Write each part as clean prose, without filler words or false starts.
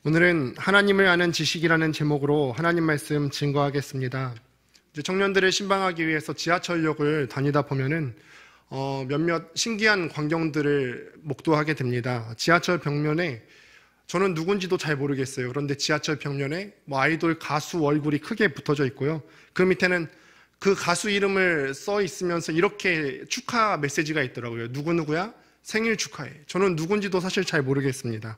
오늘은 하나님을 아는 지식이라는 제목으로 하나님 말씀 증거하겠습니다. 이제 청년들을 신방하기 위해서 지하철역을 다니다 보면은 몇몇 신기한 광경들을 목도하게 됩니다. 지하철 벽면에 저는 누군지도 잘 모르겠어요. 그런데 지하철 벽면에 아이돌 가수 얼굴이 크게 붙어져 있고요. 그 밑에는 그 가수 이름을 써 있으면서 이렇게 축하 메시지가 있더라고요. 누구누구야? 생일 축하해. 저는 누군지도 사실 잘 모르겠습니다.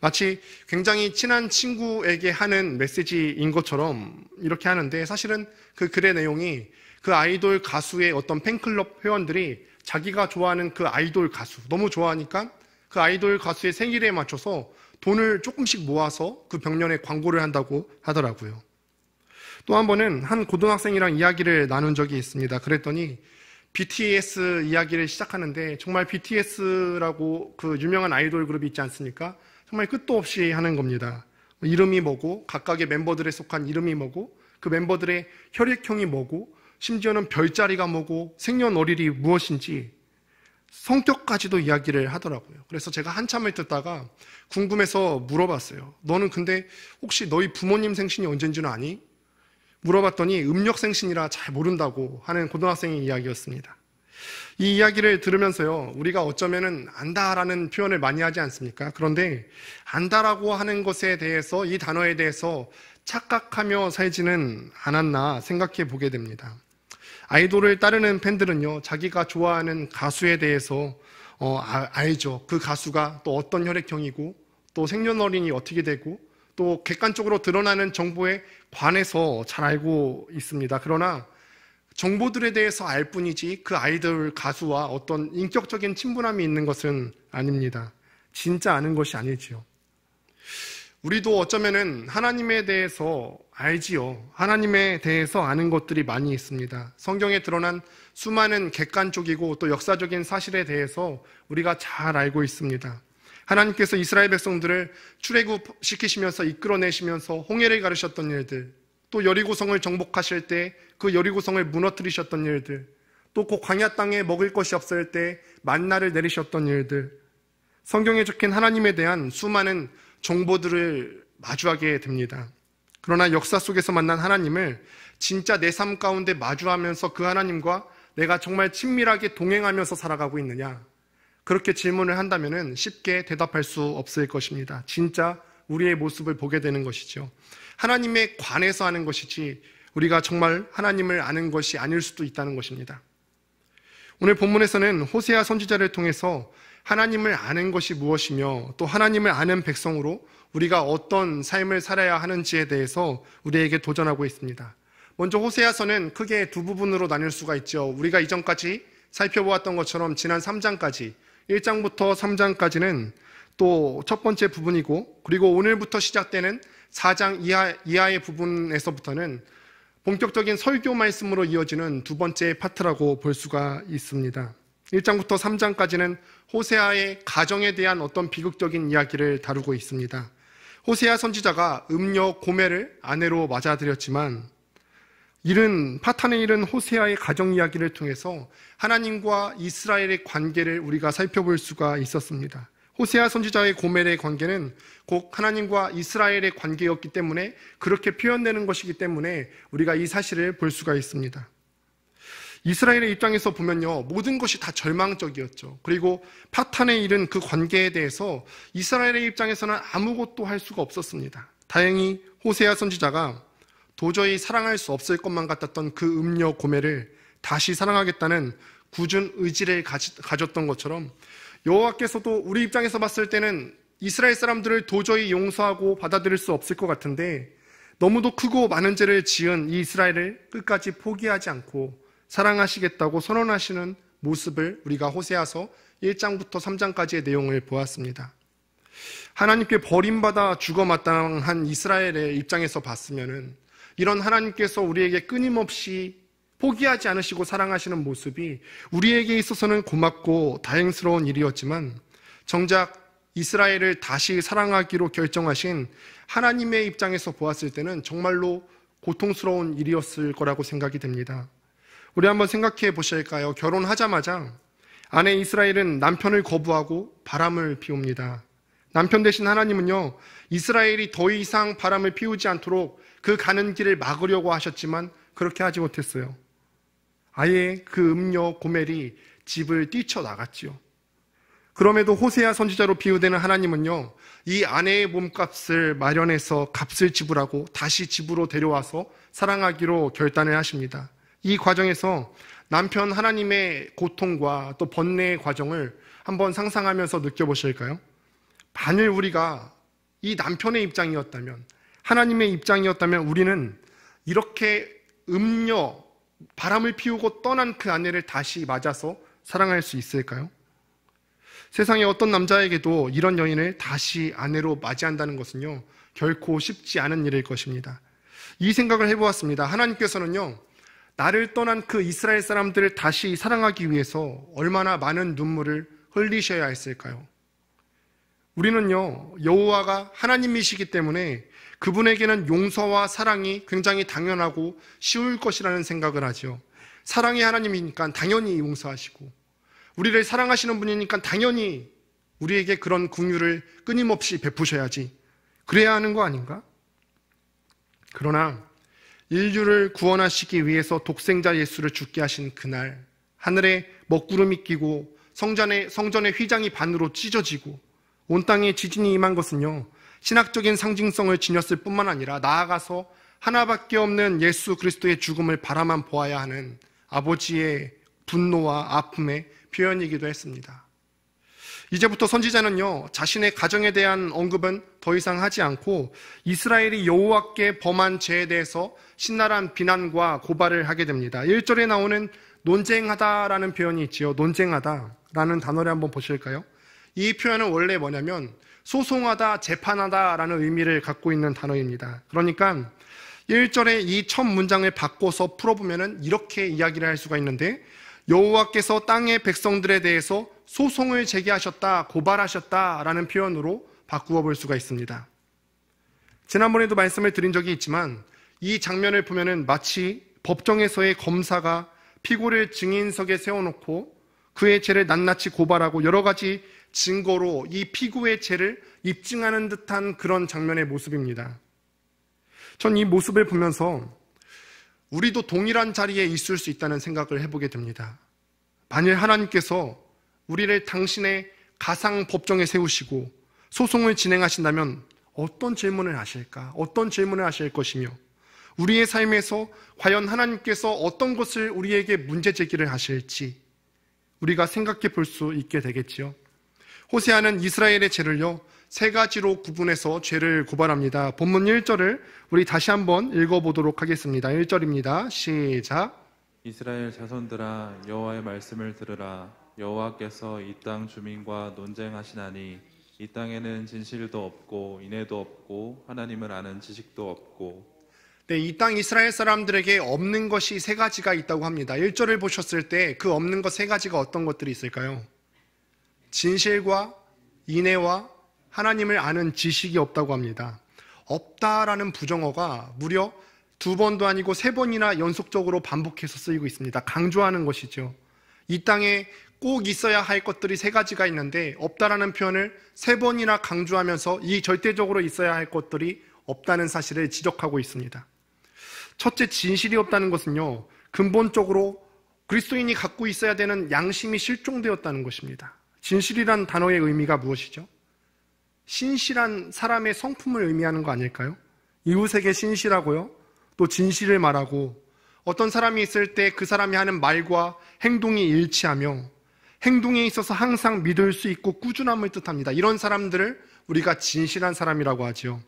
마치 굉장히 친한 친구에게 하는 메시지인 것처럼 이렇게 하는데, 사실은 그 글의 내용이 그 아이돌 가수의 어떤 팬클럽 회원들이 자기가 좋아하는 그 아이돌 가수, 너무 좋아하니까 그 아이돌 가수의 생일에 맞춰서 돈을 조금씩 모아서 그 벽면에 광고를 한다고 하더라고요. 또 한 번은 한 고등학생이랑 이야기를 나눈 적이 있습니다. 그랬더니 BTS 이야기를 시작하는데, 정말 BTS라고 그 유명한 아이돌 그룹이 있지 않습니까? 정말 끝도 없이 하는 겁니다. 이름이 뭐고, 각각의 멤버들에 속한 이름이 뭐고, 그 멤버들의 혈액형이 뭐고, 심지어는 별자리가 뭐고, 생년월일이 무엇인지 성격까지도 이야기를 하더라고요. 그래서 제가 한참을 듣다가 궁금해서 물어봤어요. 너는 근데 혹시 너희 부모님 생신이 언제인지는 아니? 물어봤더니 음력생신이라 잘 모른다고 하는 고등학생의 이야기였습니다. 이 이야기를 들으면서요, 우리가 어쩌면은 안다라는 표현을 많이 하지 않습니까? 그런데 안다라고 하는 것에 대해서, 이 단어에 대해서 착각하며 살지는 않았나 생각해 보게 됩니다. 아이돌을 따르는 팬들은요, 자기가 좋아하는 가수에 대해서 알죠. 그 가수가 또 어떤 혈액형이고, 또 생년월일이 어떻게 되고, 또 객관적으로 드러나는 정보에 관해서 잘 알고 있습니다. 그러나 정보들에 대해서 알 뿐이지 그 아이돌 가수와 어떤 인격적인 친분함이 있는 것은 아닙니다. 진짜 아는 것이 아니지요. 우리도 어쩌면은 하나님에 대해서 알지요. 하나님에 대해서 아는 것들이 많이 있습니다. 성경에 드러난 수많은 객관적이고 또 역사적인 사실에 대해서 우리가 잘 알고 있습니다. 하나님께서 이스라엘 백성들을 출애굽시키시면서 이끌어내시면서 홍해를 가르셨던 일들, 또 여리고성을 정복하실 때 그 여리고성을 무너뜨리셨던 일들, 또 그 광야 땅에 먹을 것이 없을 때 만나를 내리셨던 일들, 성경에 적힌 하나님에 대한 수많은 정보들을 마주하게 됩니다. 그러나 역사 속에서 만난 하나님을 진짜 내 삶 가운데 마주하면서 그 하나님과 내가 정말 친밀하게 동행하면서 살아가고 있느냐, 그렇게 질문을 한다면 쉽게 대답할 수 없을 것입니다. 진짜 우리의 모습을 보게 되는 것이죠. 하나님에 관해서 하는 것이지 우리가 정말 하나님을 아는 것이 아닐 수도 있다는 것입니다. 오늘 본문에서는 호세아 선지자를 통해서 하나님을 아는 것이 무엇이며 또 하나님을 아는 백성으로 우리가 어떤 삶을 살아야 하는지에 대해서 우리에게 도전하고 있습니다. 먼저 호세아서는 크게 두 부분으로 나눌 수가 있죠. 우리가 이전까지 살펴보았던 것처럼 지난 3장까지, 1장부터 3장까지는 또 첫 번째 부분이고, 그리고 오늘부터 시작되는 4장 이하의 부분에서부터는 본격적인 설교 말씀으로 이어지는 두 번째 파트라고 볼 수가 있습니다. 1장부터 3장까지는 호세아의 가정에 대한 어떤 비극적인 이야기를 다루고 있습니다. 호세아 선지자가 음녀 고멜을 아내로 맞아들였지만 파탄에 이른 호세아의 가정 이야기를 통해서 하나님과 이스라엘의 관계를 우리가 살펴볼 수가 있었습니다. 호세아 선지자의 고멜의 관계는 곧 하나님과 이스라엘의 관계였기 때문에, 그렇게 표현되는 것이기 때문에 우리가 이 사실을 볼 수가 있습니다. 이스라엘의 입장에서 보면요, 모든 것이 다 절망적이었죠. 그리고 파탄에 이른 그 관계에 대해서 이스라엘의 입장에서는 아무것도 할 수가 없었습니다. 다행히 호세아 선지자가 도저히 사랑할 수 없을 것만 같았던 그 음녀 고멜을 다시 사랑하겠다는 굳은 의지를 가졌던 것처럼, 여호와께서도 우리 입장에서 봤을 때는 이스라엘 사람들을 도저히 용서하고 받아들일 수 없을 것 같은데, 너무도 크고 많은 죄를 지은 이 이스라엘을 끝까지 포기하지 않고 사랑하시겠다고 선언하시는 모습을 우리가 호세아서 1장부터 3장까지의 내용을 보았습니다. 하나님께 버림받아 죽어 마땅한 이스라엘의 입장에서 봤으면은, 이런 하나님께서 우리에게 끊임없이 포기하지 않으시고 사랑하시는 모습이 우리에게 있어서는 고맙고 다행스러운 일이었지만, 정작 이스라엘을 다시 사랑하기로 결정하신 하나님의 입장에서 보았을 때는 정말로 고통스러운 일이었을 거라고 생각이 됩니다. 우리 한번 생각해 보실까요? 결혼하자마자 아내 이스라엘은 남편을 거부하고 바람을 피웁니다. 남편 되신 하나님은요, 이스라엘이 더 이상 바람을 피우지 않도록 그 가는 길을 막으려고 하셨지만 그렇게 하지 못했어요. 아예 그 음녀 고멜이 집을 뛰쳐나갔지요. 그럼에도 호세아 선지자로 비유되는 하나님은요, 이 아내의 몸값을 마련해서 값을 지불하고 다시 집으로 데려와서 사랑하기로 결단을 하십니다. 이 과정에서 남편 하나님의 고통과 또 번뇌의 과정을 한번 상상하면서 느껴보실까요? 만일 우리가 이 남편의 입장이었다면, 하나님의 입장이었다면 우리는 이렇게 음녀, 바람을 피우고 떠난 그 아내를 다시 맞아서 사랑할 수 있을까요? 세상의 어떤 남자에게도 이런 여인을 다시 아내로 맞이한다는 것은요, 결코 쉽지 않은 일일 것입니다. 이 생각을 해보았습니다. 하나님께서는요, 나를 떠난 그 이스라엘 사람들을 다시 사랑하기 위해서 얼마나 많은 눈물을 흘리셔야 했을까요? 우리는요, 여호와가 하나님이시기 때문에 그분에게는 용서와 사랑이 굉장히 당연하고 쉬울 것이라는 생각을 하죠. 사랑의 하나님이니까 당연히 용서하시고, 우리를 사랑하시는 분이니까 당연히 우리에게 그런 긍휼을 끊임없이 베푸셔야지, 그래야 하는 거 아닌가? 그러나 인류를 구원하시기 위해서 독생자 예수를 죽게 하신 그날, 하늘에 먹구름이 끼고 성전의 휘장이 반으로 찢어지고 온 땅에 지진이 임한 것은요, 신학적인 상징성을 지녔을 뿐만 아니라 나아가서 하나밖에 없는 예수 그리스도의 죽음을 바라만 보아야 하는 아버지의 분노와 아픔의 표현이기도 했습니다. 이제부터 선지자는요, 자신의 가정에 대한 언급은 더 이상 하지 않고 이스라엘이 여호와께 범한 죄에 대해서 신랄한 비난과 고발을 하게 됩니다. 1절에 나오는 논쟁하다라는 표현이 있지요. 논쟁하다라는 단어를 한번 보실까요? 이 표현은 원래 뭐냐면 소송하다, 재판하다라는 의미를 갖고 있는 단어입니다. 그러니까 1절에 이 첫 문장을 바꿔서 풀어보면 이렇게 이야기를 할 수가 있는데, 여호와께서 땅의 백성들에 대해서 소송을 제기하셨다, 고발하셨다라는 표현으로 바꾸어 볼 수가 있습니다. 지난번에도 말씀을 드린 적이 있지만 이 장면을 보면은 마치 법정에서의 검사가 피고를 증인석에 세워놓고 그의 죄를 낱낱이 고발하고 여러 가지 증거로 이 피고의 죄를 입증하는 듯한 그런 장면의 모습입니다. 전 이 모습을 보면서 우리도 동일한 자리에 있을 수 있다는 생각을 해보게 됩니다. 만일 하나님께서 우리를 당신의 가상 법정에 세우시고 소송을 진행하신다면 어떤 질문을 하실까? 어떤 질문을 하실 것이며, 우리의 삶에서 과연 하나님께서 어떤 것을 우리에게 문제 제기를 하실지 우리가 생각해 볼 수 있게 되겠지요. 호세아는 이스라엘의 죄를요, 세 가지로 구분해서 죄를 고발합니다. 본문 1절을 우리 다시 한번 읽어보도록 하겠습니다. 1절입니다. 시작. 이스라엘 자손들아, 여호와의 말씀을 들으라. 여호와께서 이 땅 주민과 논쟁하시나니 이 땅에는 진실도 없고 인애도 없고 하나님을 아는 지식도 없고. 네, 이 땅 이스라엘 사람들에게 없는 것이 세 가지가 있다고 합니다. 1절을 보셨을 때 그 없는 것 세 가지가 어떤 것들이 있을까요? 진실과 인애와 하나님을 아는 지식이 없다고 합니다. 없다라는 부정어가 무려 2번도 아니고 3번이나 연속적으로 반복해서 쓰이고 있습니다. 강조하는 것이죠. 이 땅에 꼭 있어야 할 것들이 세 가지가 있는데 없다라는 표현을 3번이나 강조하면서 이 절대적으로 있어야 할 것들이 없다는 사실을 지적하고 있습니다. 첫째, 진실이 없다는 것은요, 근본적으로 그리스도인이 갖고 있어야 되는 양심이 실종되었다는 것입니다. 진실이란 단어의 의미가 무엇이죠? 신실한 사람의 성품을 의미하는 거 아닐까요? 이웃에게 신실하고요, 또 진실을 말하고, 어떤 사람이 있을 때 그 사람이 하는 말과 행동이 일치하며 행동에 있어서 항상 믿을 수 있고 꾸준함을 뜻합니다. 이런 사람들을 우리가 진실한 사람이라고 하죠.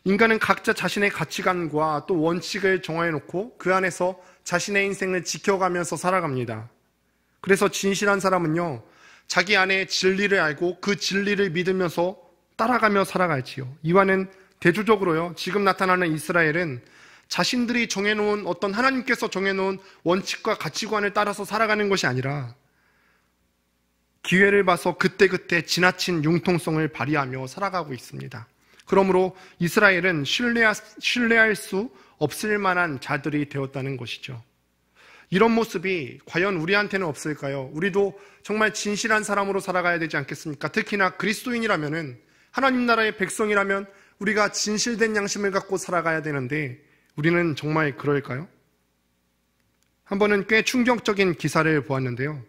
인간은 각자 자신의 가치관과 또 원칙을 정해놓고 그 안에서 자신의 인생을 지켜가면서 살아갑니다. 그래서 진실한 사람은요, 자기 안에 진리를 알고 그 진리를 믿으면서 따라가며 살아갈지요. 이와는 대조적으로요, 지금 나타나는 이스라엘은 자신들이 정해놓은 어떤 하나님께서 정해놓은 원칙과 가치관을 따라서 살아가는 것이 아니라 기회를 봐서 그때그때 지나친 융통성을 발휘하며 살아가고 있습니다. 그러므로 이스라엘은 신뢰할 수 없을 만한 자들이 되었다는 것이죠. 이런 모습이 과연 우리한테는 없을까요? 우리도 정말 진실한 사람으로 살아가야 되지 않겠습니까? 특히나 그리스도인이라면은, 하나님 나라의 백성이라면 우리가 진실된 양심을 갖고 살아가야 되는데 우리는 정말 그럴까요? 한 번은 꽤 충격적인 기사를 보았는데요.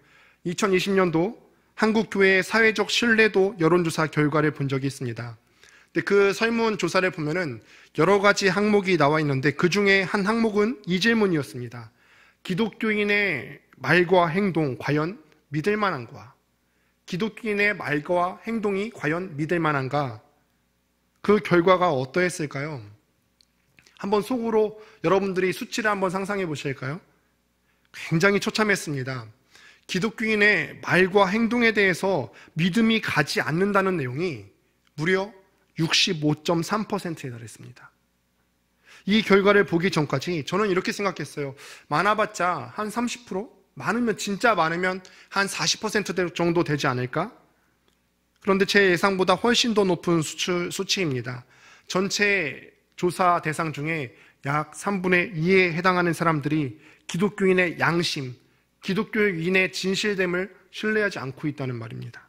2020년도 한국 교회의 사회적 신뢰도 여론조사 결과를 본 적이 있습니다. 근데 그 설문조사를 보면은 여러 가지 항목이 나와 있는데 그 중에 한 항목은 이 질문이었습니다. 기독교인의 말과 행동 과연 믿을 만한가? 기독교인의 말과 행동이 과연 믿을 만한가? 그 결과가 어떠했을까요? 한번 속으로 여러분들이 수치를 한번 상상해 보실까요? 굉장히 처참했습니다. 기독교인의 말과 행동에 대해서 믿음이 가지 않는다는 내용이 무려 65.3%에 달했습니다. 이 결과를 보기 전까지 저는 이렇게 생각했어요. 많아봤자 한 30%? 많으면, 진짜 많으면 한 40% 정도 되지 않을까? 그런데 제 예상보다 훨씬 더 높은 수치입니다. 전체 조사 대상 중에 약 3분의 2에 해당하는 사람들이 기독교인의 양심, 기독교인의 진실됨을 신뢰하지 않고 있다는 말입니다.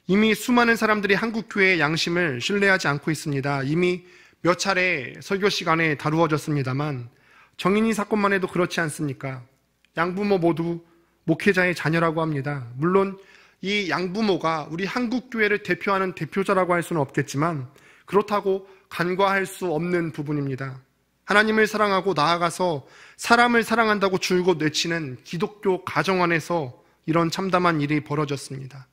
이미 수많은 사람들이 한국 교회의 양심을 신뢰하지 않고 있습니다. 이미 몇 차례 설교 시간에 다루어졌습니다만 정인이 사건만 해도 그렇지 않습니까? 양부모 모두 목회자의 자녀라고 합니다. 물론 이 양부모가 우리 한국 교회를 대표하는 대표자라고 할 수는 없겠지만 그렇다고 간과할 수 없는 부분입니다. 하나님을 사랑하고 나아가서 사람을 사랑한다고 줄곧 외치는 기독교 가정 안에서 이런 참담한 일이 벌어졌습니다.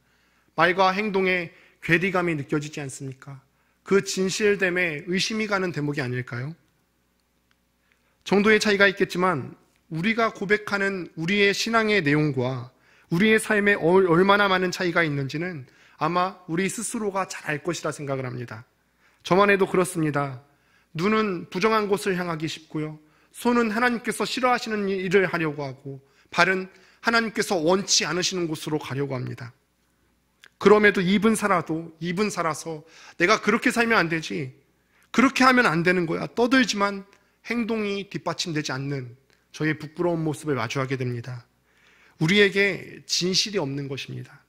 말과 행동에 괴리감이 느껴지지 않습니까? 그 진실됨에 의심이 가는 대목이 아닐까요? 정도의 차이가 있겠지만 우리가 고백하는 우리의 신앙의 내용과 우리의 삶에 얼마나 많은 차이가 있는지는 아마 우리 스스로가 잘 알 것이라 생각을 합니다. 저만 해도 그렇습니다. 눈은 부정한 곳을 향하기 쉽고요. 손은 하나님께서 싫어하시는 일을 하려고 하고 발은 하나님께서 원치 않으시는 곳으로 가려고 합니다. 그럼에도 입은 살아서 내가 그렇게 살면 안 되지, 그렇게 하면 안 되는 거야 떠들지만 행동이 뒷받침되지 않는 저의 부끄러운 모습을 마주하게 됩니다. 우리에게 진실이 없는 것입니다.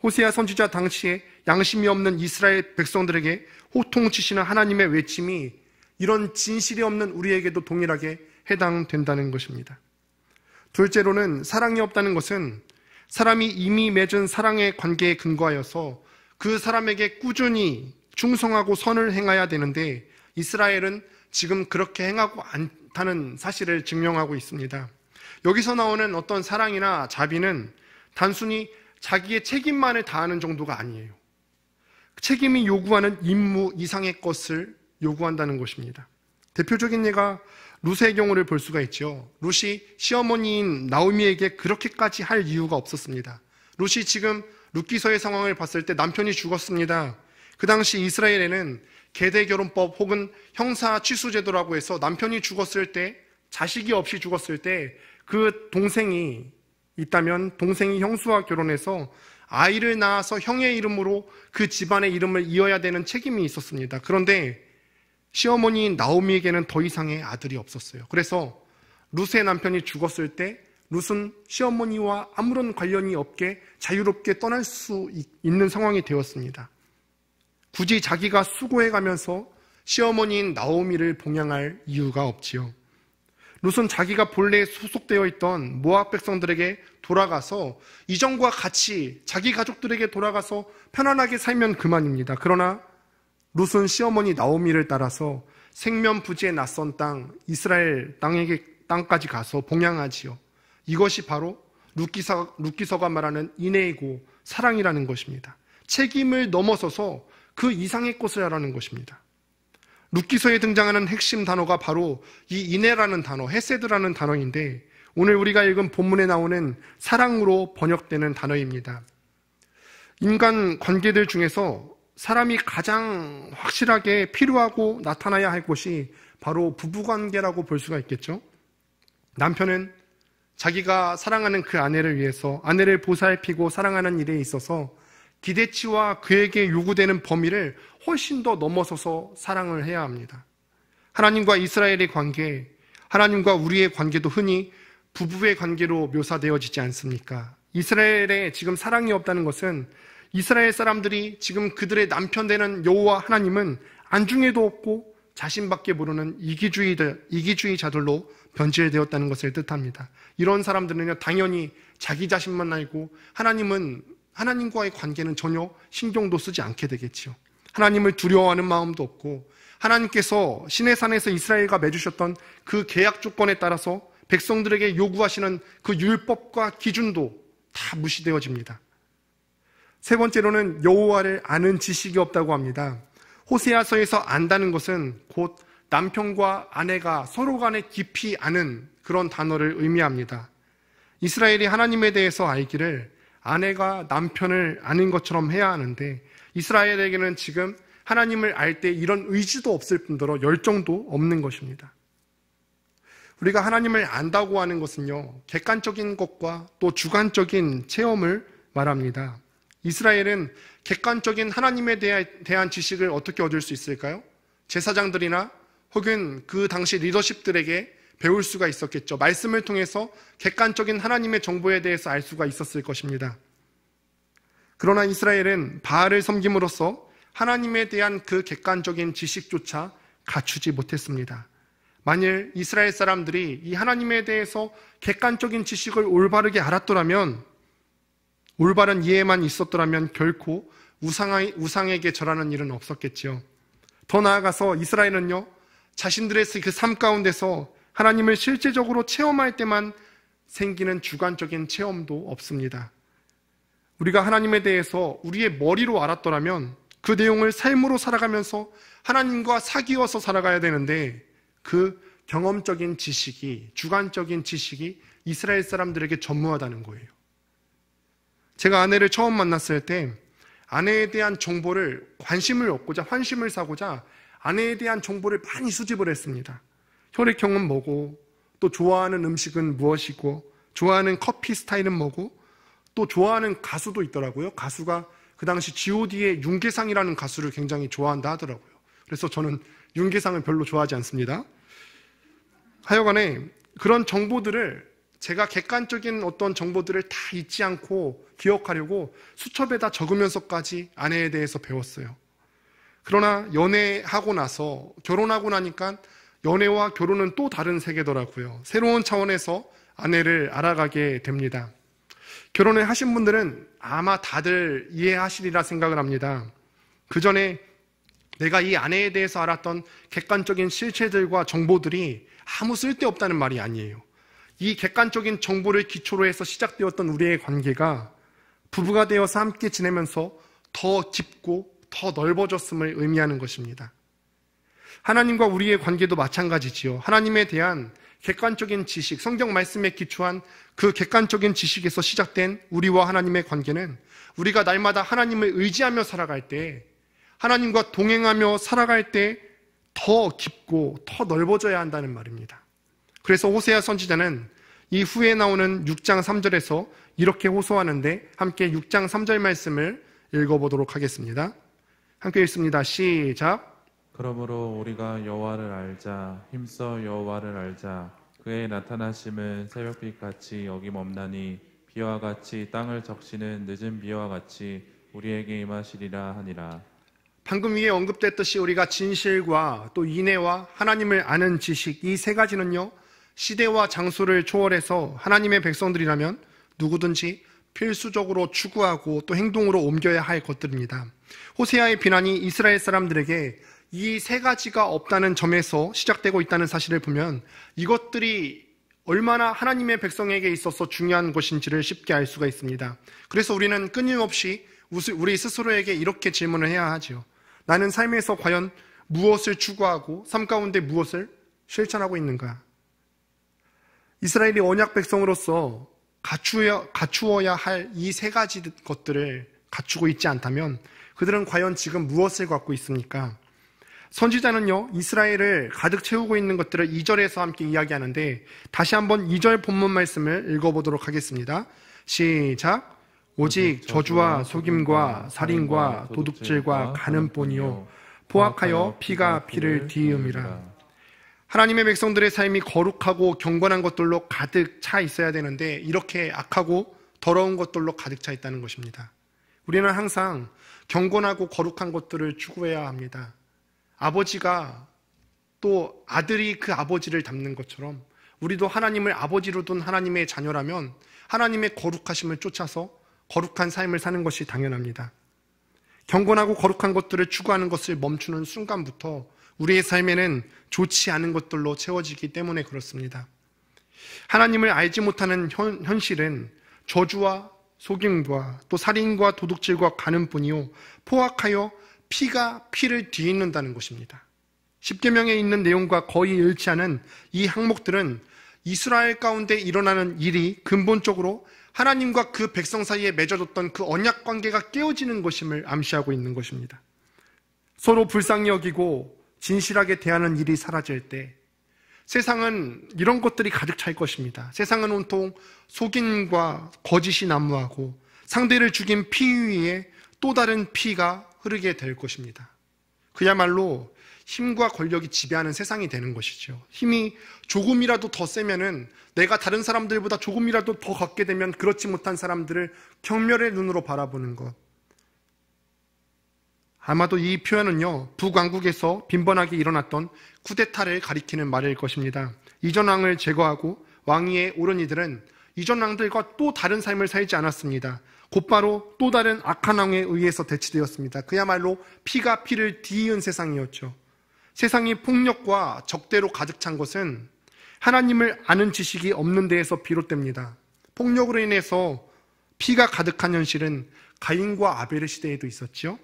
호세아 선지자 당시에 양심이 없는 이스라엘 백성들에게 호통치시는 하나님의 외침이 이런 진실이 없는 우리에게도 동일하게 해당된다는 것입니다. 둘째로는 사랑이 없다는 것은 사람이 이미 맺은 사랑의 관계에 근거하여서 그 사람에게 꾸준히 충성하고 선을 행해야 되는데 이스라엘은 지금 그렇게 행하고 않다는 사실을 증명하고 있습니다. 여기서 나오는 어떤 사랑이나 자비는 단순히 자기의 책임만을 다하는 정도가 아니에요. 책임이 요구하는 임무 이상의 것을 요구한다는 것입니다. 대표적인 예가 룻의 경우를 볼 수가 있죠. 룻이 시어머니인 나오미에게 그렇게까지 할 이유가 없었습니다. 룻이 지금 룻기서의 상황을 봤을 때 남편이 죽었습니다. 그 당시 이스라엘에는 계대결혼법 혹은 형사취수제도라고 해서 남편이 죽었을 때, 자식이 없이 죽었을 때 그 동생이 있다면 동생이 형수와 결혼해서 아이를 낳아서 형의 이름으로 그 집안의 이름을 이어야 되는 책임이 있었습니다. 그런데 시어머니인 나오미에게는 더 이상의 아들이 없었어요. 그래서 룻의 남편이 죽었을 때 룻은 시어머니와 아무런 관련이 없게 자유롭게 떠날 수 있는 상황이 되었습니다. 굳이 자기가 수고해가면서 시어머니인 나오미를 봉양할 이유가 없지요. 룻은 자기가 본래 소속되어 있던 모압 백성들에게 돌아가서 이전과 같이 자기 가족들에게 돌아가서 편안하게 살면 그만입니다. 그러나 룻은 시어머니 나오미를 따라서 생면부지의 낯선 땅 이스라엘 땅까지 가서 봉양하지요. 이것이 바로 룻기서가 말하는 인애이고 사랑이라는 것입니다. 책임을 넘어서서 그 이상의 것을 하라는 것입니다. 룻기서에 등장하는 핵심 단어가 바로 이 인애라는 단어, 헤세드라는 단어인데 오늘 우리가 읽은 본문에 나오는 사랑으로 번역되는 단어입니다. 인간 관계들 중에서 사람이 가장 확실하게 필요하고 나타나야 할 곳이 바로 부부관계라고 볼 수가 있겠죠. 남편은 자기가 사랑하는 그 아내를 위해서 아내를 보살피고 사랑하는 일에 있어서 기대치와 그에게 요구되는 범위를 훨씬 더 넘어서서 사랑을 해야 합니다. 하나님과 이스라엘의 관계, 하나님과 우리의 관계도 흔히 부부의 관계로 묘사되어지지 않습니까? 이스라엘에 지금 사랑이 없다는 것은 이스라엘 사람들이 지금 그들의 남편 되는 여호와 하나님은 안중에도 없고 자신밖에 모르는 이기주의자들로 변질되었다는 것을 뜻합니다. 이런 사람들은요, 당연히 자기 자신만 알고 하나님과의 관계는 전혀 신경도 쓰지 않게 되겠지요. 하나님을 두려워하는 마음도 없고 하나님께서 시내산에서 이스라엘과 맺으셨던 그 계약 조건에 따라서 백성들에게 요구하시는 그 율법과 기준도 다 무시되어집니다. 세 번째로는 여호와를 아는 지식이 없다고 합니다. 호세아서에서 안다는 것은 곧 남편과 아내가 서로 간에 깊이 아는 그런 단어를 의미합니다. 이스라엘이 하나님에 대해서 알기를 아내가 남편을 아는 것처럼 해야 하는데 이스라엘에게는 지금 하나님을 알 때 이런 의지도 없을 뿐더러 열정도 없는 것입니다. 우리가 하나님을 안다고 하는 것은요, 객관적인 것과 또 주관적인 체험을 말합니다. 이스라엘은 객관적인 하나님에 대한 지식을 어떻게 얻을 수 있을까요? 제사장들이나 혹은 그 당시 리더십들에게 배울 수가 있었겠죠. 말씀을 통해서 객관적인 하나님의 정보에 대해서 알 수가 있었을 것입니다. 그러나 이스라엘은 바알을 섬김으로써 하나님에 대한 그 객관적인 지식조차 갖추지 못했습니다. 만일 이스라엘 사람들이 이 하나님에 대해서 객관적인 지식을 올바르게 알았더라면, 올바른 이해만 있었더라면 결코 우상에게 절하는 일은 없었겠지요. 더 나아가서 이스라엘은요, 자신들의 그 삶 가운데서 하나님을 실제적으로 체험할 때만 생기는 주관적인 체험도 없습니다. 우리가 하나님에 대해서 우리의 머리로 알았더라면 그 내용을 삶으로 살아가면서 하나님과 사귀어서 살아가야 되는데 그 경험적인 지식이, 주관적인 지식이 이스라엘 사람들에게 전무하다는 거예요. 제가 아내를 처음 만났을 때 아내에 대한 정보를 관심을 얻고자, 환심을 사고자 아내에 대한 정보를 많이 수집을 했습니다. 혈액형은 뭐고, 또 좋아하는 음식은 무엇이고, 좋아하는 커피 스타일은 뭐고, 또 좋아하는 가수도 있더라고요. 가수가 그 당시 G.O.D의 윤계상이라는 가수를 굉장히 좋아한다 하더라고요. 그래서 저는 윤계상을 별로 좋아하지 않습니다. 하여간에 그런 정보들을 제가 객관적인 어떤 정보들을 다 잊지 않고 기억하려고 수첩에다 적으면서까지 아내에 대해서 배웠어요. 그러나 연애하고 나서 결혼하고 나니까 연애와 결혼은 또 다른 세계더라고요. 새로운 차원에서 아내를 알아가게 됩니다. 결혼을 하신 분들은 아마 다들 이해하시리라 생각을 합니다. 그 전에 내가 이 아내에 대해서 알았던 객관적인 실체들과 정보들이 아무 쓸데없다는 말이 아니에요. 이 객관적인 정보를 기초로 해서 시작되었던 우리의 관계가 부부가 되어서 함께 지내면서 더 깊고 더 넓어졌음을 의미하는 것입니다. 하나님과 우리의 관계도 마찬가지지요. 하나님에 대한 객관적인 지식, 성경 말씀에 기초한 그 객관적인 지식에서 시작된 우리와 하나님의 관계는 우리가 날마다 하나님을 의지하며 살아갈 때, 하나님과 동행하며 살아갈 때 더 깊고 더 넓어져야 한다는 말입니다. 그래서 호세아 선지자는 이 후에 나오는 6장 3절에서 이렇게 호소하는데 함께 6장 3절 말씀을 읽어보도록 하겠습니다. 함께 읽습니다. 시작. 그러므로 우리가 여호와를 알자. 힘써 여호와를 알자. 그의 나타나심은 새벽빛 같이 어김없나니 비와 같이 땅을 적시는 늦은 비와 같이 우리에게 임하시리라 하니라. 방금 위에 언급됐듯이 우리가 진실과 또 인애와 하나님을 아는 지식, 이 세 가지는요, 시대와 장소를 초월해서 하나님의 백성들이라면 누구든지 필수적으로 추구하고 또 행동으로 옮겨야 할 것들입니다. 호세아의 비난이 이스라엘 사람들에게 이 세 가지가 없다는 점에서 시작되고 있다는 사실을 보면 이것들이 얼마나 하나님의 백성에게 있어서 중요한 것인지를 쉽게 알 수가 있습니다. 그래서 우리는 끊임없이 우리 스스로에게 이렇게 질문을 해야 하죠. 나는 삶에서 과연 무엇을 추구하고 삶 가운데 무엇을 실천하고 있는가? 이스라엘이 언약 백성으로서 갖추어야 할 이 세 가지 것들을 갖추고 있지 않다면 그들은 과연 지금 무엇을 갖고 있습니까? 선지자는요, 이스라엘을 가득 채우고 있는 것들을 2절에서 함께 이야기하는데 다시 한번 2절 본문 말씀을 읽어보도록 하겠습니다. 시작. 오직 저주와 속임과 살인과 도둑질과 간음뿐이요 포악하여 피가 피를 뒤음이라. 하나님의 백성들의 삶이 거룩하고 경건한 것들로 가득 차 있어야 되는데 이렇게 악하고 더러운 것들로 가득 차 있다는 것입니다. 우리는 항상 경건하고 거룩한 것들을 추구해야 합니다. 아버지가 또 아들이 그 아버지를 닮는 것처럼 우리도 하나님을 아버지로 둔 하나님의 자녀라면 하나님의 거룩하심을 쫓아서 거룩한 삶을 사는 것이 당연합니다. 경건하고 거룩한 것들을 추구하는 것을 멈추는 순간부터 우리의 삶에는 좋지 않은 것들로 채워지기 때문에 그렇습니다. 하나님을 알지 못하는 현실은 저주와 속임과 또 살인과 도둑질과 가늠뿐이요 포악하여 피가 피를 뒤흔는다는 것입니다. 십계명에 있는 내용과 거의 일치하는 이 항목들은 이스라엘 가운데 일어나는 일이 근본적으로 하나님과 그 백성 사이에 맺어졌던 그 언약 관계가 깨어지는 것임을 암시하고 있는 것입니다. 서로 불쌍히 여기고 진실하게 대하는 일이 사라질 때 세상은 이런 것들이 가득 찰 것입니다. 세상은 온통 속임과 거짓이 난무하고 상대를 죽인 피 위에 또 다른 피가 흐르게 될 것입니다. 그야말로 힘과 권력이 지배하는 세상이 되는 것이죠. 힘이 조금이라도 더 세면은 내가 다른 사람들보다 조금이라도 더 갖게 되면 그렇지 못한 사람들을 경멸의 눈으로 바라보는 것. 아마도 이 표현은요, 북왕국에서 빈번하게 일어났던 쿠데타를 가리키는 말일 것입니다. 이전 왕을 제거하고 왕위에 오른 이들은 이전 왕들과 또 다른 삶을 살지 않았습니다. 곧바로 또 다른 악한 왕에 의해서 대치되었습니다. 그야말로 피가 피를 뒤이은 세상이었죠. 세상이 폭력과 적대로 가득 찬 것은 하나님을 아는 지식이 없는 데에서 비롯됩니다. 폭력으로 인해서 피가 가득한 현실은 가인과 아벨의 시대에도 있었죠.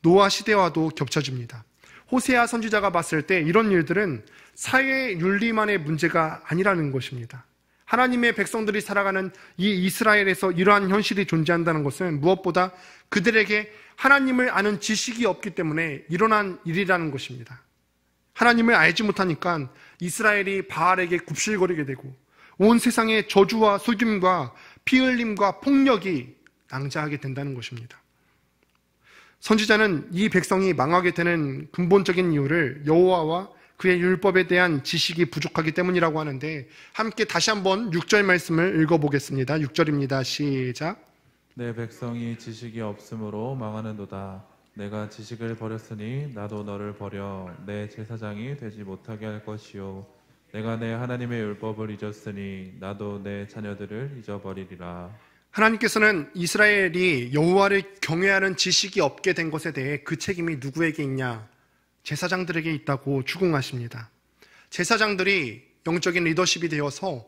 노아 시대와도 겹쳐집니다. 호세아 선지자가 봤을 때 이런 일들은 사회 윤리만의 문제가 아니라는 것입니다. 하나님의 백성들이 살아가는 이 이스라엘에서 이러한 현실이 존재한다는 것은 무엇보다 그들에게 하나님을 아는 지식이 없기 때문에 일어난 일이라는 것입니다. 하나님을 알지 못하니까 이스라엘이 바알에게 굽실거리게 되고 온 세상에 저주와 속임과 피 흘림과 폭력이 낭자하게 된다는 것입니다. 선지자는 이 백성이 망하게 되는 근본적인 이유를 여호와와 그의 율법에 대한 지식이 부족하기 때문이라고 하는데 함께 다시 한번 6절 말씀을 읽어보겠습니다. 6절입니다. 시작. 내 백성이 지식이 없으므로 망하는도다. 내가 지식을 버렸으니 나도 너를 버려 내 제사장이 되지 못하게 할 것이요 내가 내 하나님의 율법을 잊었으니 나도 내 자녀들을 잊어버리리라. 하나님께서는 이스라엘이 여호와를 경외하는 지식이 없게 된 것에 대해 그 책임이 누구에게 있냐? 제사장들에게 있다고 추궁하십니다. 제사장들이 영적인 리더십이 되어서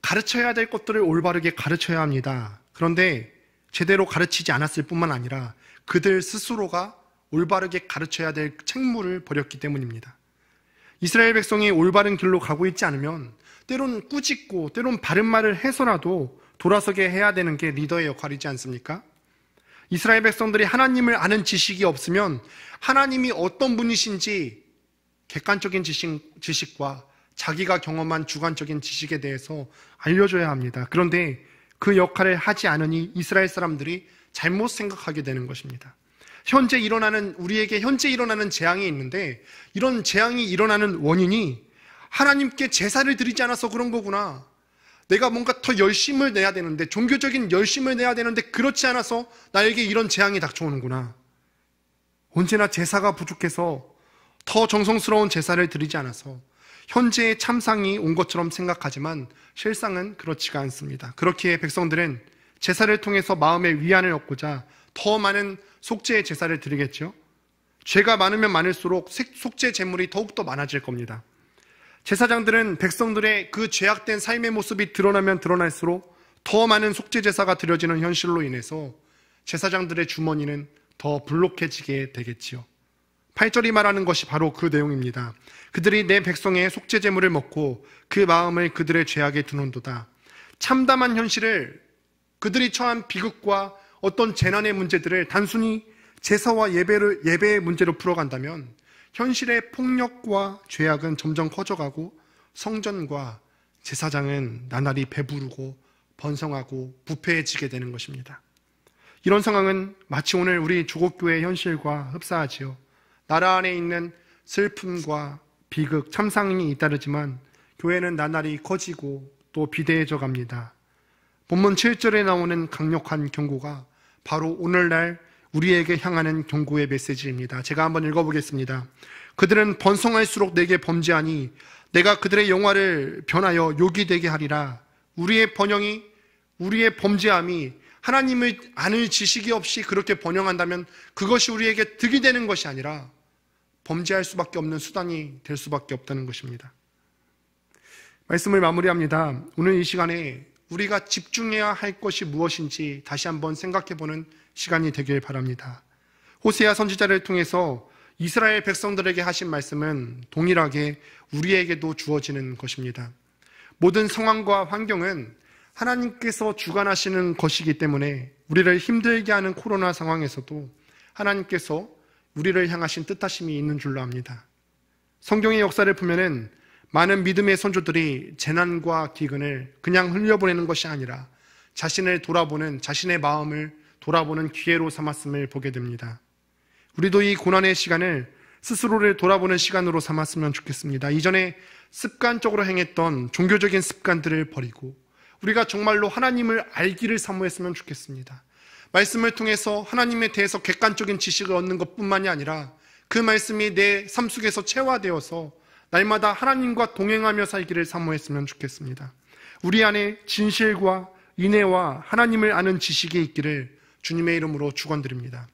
가르쳐야 될 것들을 올바르게 가르쳐야 합니다. 그런데 제대로 가르치지 않았을 뿐만 아니라 그들 스스로가 올바르게 가르쳐야 될 책무를 버렸기 때문입니다. 이스라엘 백성이 올바른 길로 가고 있지 않으면 때론 꾸짖고 때론 바른 말을 해서라도 돌아서게 해야 되는 게 리더의 역할이지 않습니까? 이스라엘 백성들이 하나님을 아는 지식이 없으면 하나님이 어떤 분이신지 객관적인 지식과 자기가 경험한 주관적인 지식에 대해서 알려줘야 합니다. 그런데 그 역할을 하지 않으니 이스라엘 사람들이 잘못 생각하게 되는 것입니다. 우리에게 현재 일어나는 재앙이 있는데 이런 재앙이 일어나는 원인이 하나님께 제사를 드리지 않아서 그런 거구나. 내가 뭔가 더 열심을 내야 되는데 종교적인 열심을 내야 되는데 그렇지 않아서 나에게 이런 재앙이 닥쳐오는구나. 언제나 제사가 부족해서 더 정성스러운 제사를 드리지 않아서 현재의 참상이 온 것처럼 생각하지만 실상은 그렇지가 않습니다. 그렇기에 백성들은 제사를 통해서 마음의 위안을 얻고자 더 많은 속죄의 제사를 드리겠죠. 죄가 많으면 많을수록 속죄 제물이 더욱더 많아질 겁니다. 제사장들은 백성들의 그 죄악된 삶의 모습이 드러나면 드러날수록 더 많은 속죄 제사가 드려지는 현실로 인해서 제사장들의 주머니는 더 불룩해지게 되겠지요. 8절이 말하는 것이 바로 그 내용입니다. 그들이 내 백성의 속죄 제물을 먹고 그 마음을 그들의 죄악에 두는도다. 참담한 현실을 그들이 처한 비극과 어떤 재난의 문제들을 단순히 제사와 예배의 문제로 풀어간다면 현실의 폭력과 죄악은 점점 커져가고 성전과 제사장은 나날이 배부르고 번성하고 부패해지게 되는 것입니다. 이런 상황은 마치 오늘 우리 조국교회의 현실과 흡사하지요. 나라 안에 있는 슬픔과 비극, 참상이 잇따르지만 교회는 나날이 커지고 또 비대해져 갑니다. 본문 7절에 나오는 강력한 경고가 바로 오늘날 우리에게 향하는 경고의 메시지입니다. 제가 한번 읽어보겠습니다. 그들은 번성할수록 내게 범죄하니 내가 그들의 영화를 변하여 욕이 되게 하리라. 우리의 번영이, 우리의 범죄함이 하나님을 아는 지식이 없이 그렇게 번영한다면 그것이 우리에게 득이 되는 것이 아니라 범죄할 수밖에 없는 수단이 될 수밖에 없다는 것입니다. 말씀을 마무리합니다. 오늘 이 시간에 우리가 집중해야 할 것이 무엇인지 다시 한번 생각해보는 시간이 되길 바랍니다. 호세아 선지자를 통해서 이스라엘 백성들에게 하신 말씀은 동일하게 우리에게도 주어지는 것입니다. 모든 상황과 환경은 하나님께서 주관하시는 것이기 때문에 우리를 힘들게 하는 코로나 상황에서도 하나님께서 우리를 향하신 뜻하심이 있는 줄로 압니다. 성경의 역사를 보면은 많은 믿음의 선조들이 재난과 기근을 그냥 흘려보내는 것이 아니라 자신을 돌아보는, 자신의 마음을 돌아보는 기회로 삼았음을 보게 됩니다. 우리도 이 고난의 시간을 스스로를 돌아보는 시간으로 삼았으면 좋겠습니다. 이전에 습관적으로 행했던 종교적인 습관들을 버리고 우리가 정말로 하나님을 알기를 사모했으면 좋겠습니다. 말씀을 통해서 하나님에 대해서 객관적인 지식을 얻는 것뿐만이 아니라 그 말씀이 내 삶 속에서 체화되어서 날마다 하나님과 동행하며 살기를 사모했으면 좋겠습니다. 우리 안에 진실과 인애와 하나님을 아는 지식이 있기를 주님의 이름으로 축원드립니다.